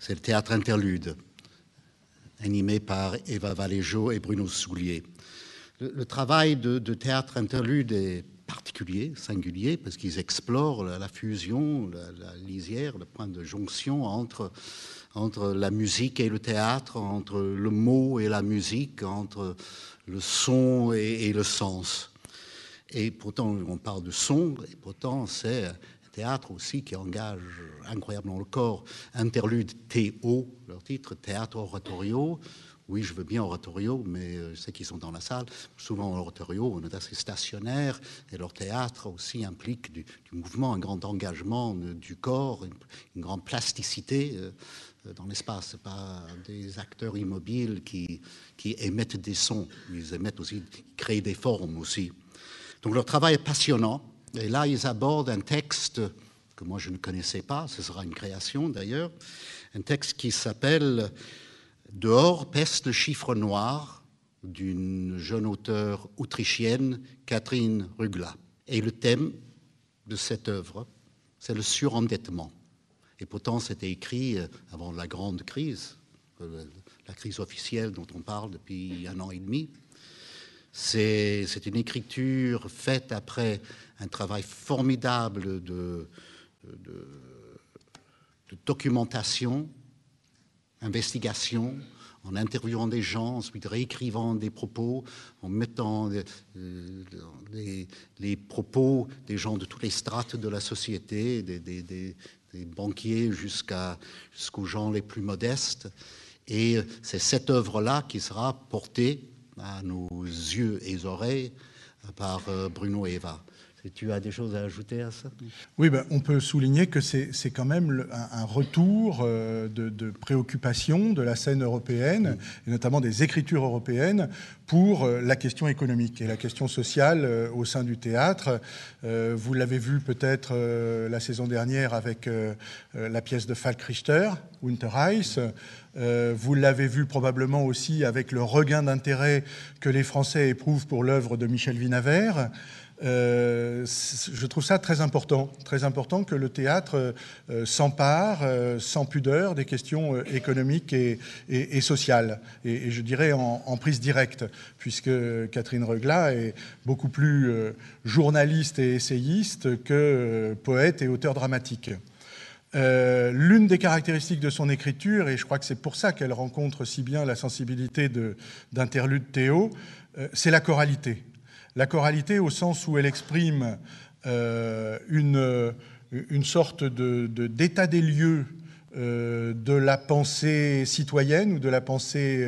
C'est le théâtre interlude, animé par Eva Valéjo et Bruno Soulier. Le travail de théâtre interlude est particulier, singulier, parce qu'ils explorent la fusion, la lisière, le point de jonction entre la musique et le théâtre, entre le mot et la musique, entre le son et le sens. Et pourtant, on parle de son, et pourtant, c'est un théâtre aussi qui engage incroyablement le corps. Interlude TO, leur titre, théâtre oratorio. Oui, je veux bien oratorio, mais je sais qu'ils sont dans la salle. Souvent, oratorio, on est assez stationnaire, et leur théâtre aussi implique du mouvement, un grand engagement du corps, une grande plasticité dans l'espace. Ce pas des acteurs immobiles qui émettent des sons. Ils émettent aussi, ils créent des formes aussi. Donc leur travail est passionnant. Et là, ils abordent un texte que moi je ne connaissais pas, ce sera une création d'ailleurs, un texte qui s'appelle « Dehors peste le chiffre noir » d'une jeune auteure autrichienne, Catherine Rugla. Et le thème de cette œuvre, c'est le surendettement. Et pourtant, c'était écrit avant la grande crise, la crise officielle dont on parle depuis 1 an et demi. C'est une écriture faite après un travail formidable de documentation, investigation, en interviewant des gens, ensuite réécrivant des propos, en mettant les propos des gens de toutes les strates de la société, des banquiers jusqu'aux gens les plus modestes. Et c'est cette œuvre-là qui sera portée à nos yeux et oreilles par Bruno et Eva. Tu as des choses à ajouter à ça? Oui, on peut souligner que c'est quand même un retour de préoccupation de la scène européenne, et notamment des écritures européennes, pour la question économique et la question sociale au sein du théâtre. Vous l'avez vu peut-être la saison dernière avec la pièce de Falk Richter, Winter Ice. Vous l'avez vu probablement aussi avec le regain d'intérêt que les Français éprouvent pour l'œuvre de Michel Vinavert. Je trouve ça très important que le théâtre s'empare sans pudeur des questions économiques et sociales, et je dirais en prise directe, puisque Catherine Rugla est beaucoup plus journaliste et essayiste que poète et auteur dramatique. L'une des caractéristiques de son écriture, et je crois que c'est pour ça qu'elle rencontre si bien la sensibilité d'Interlude Théo, c'est la choralité. La choralité au sens où elle exprime une sorte d'état des lieux de la pensée citoyenne ou de la pensée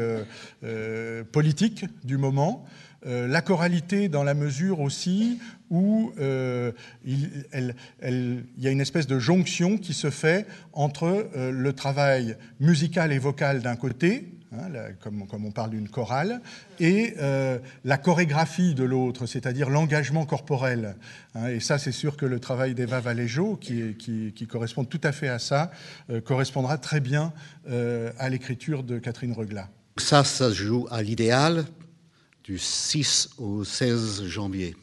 politique du moment. La choralité dans la mesure aussi où il y a une espèce de jonction qui se fait entre le travail musical et vocal d'un côté, comme on parle d'une chorale, et la chorégraphie de l'autre, c'est-à-dire l'engagement corporel. Et ça, c'est sûr que le travail d'Eva Valéjo, qui correspond tout à fait à ça, correspondra très bien à l'écriture de Catherine Rugla. Ça se joue à l'Idéal du 6 au 16 janvier.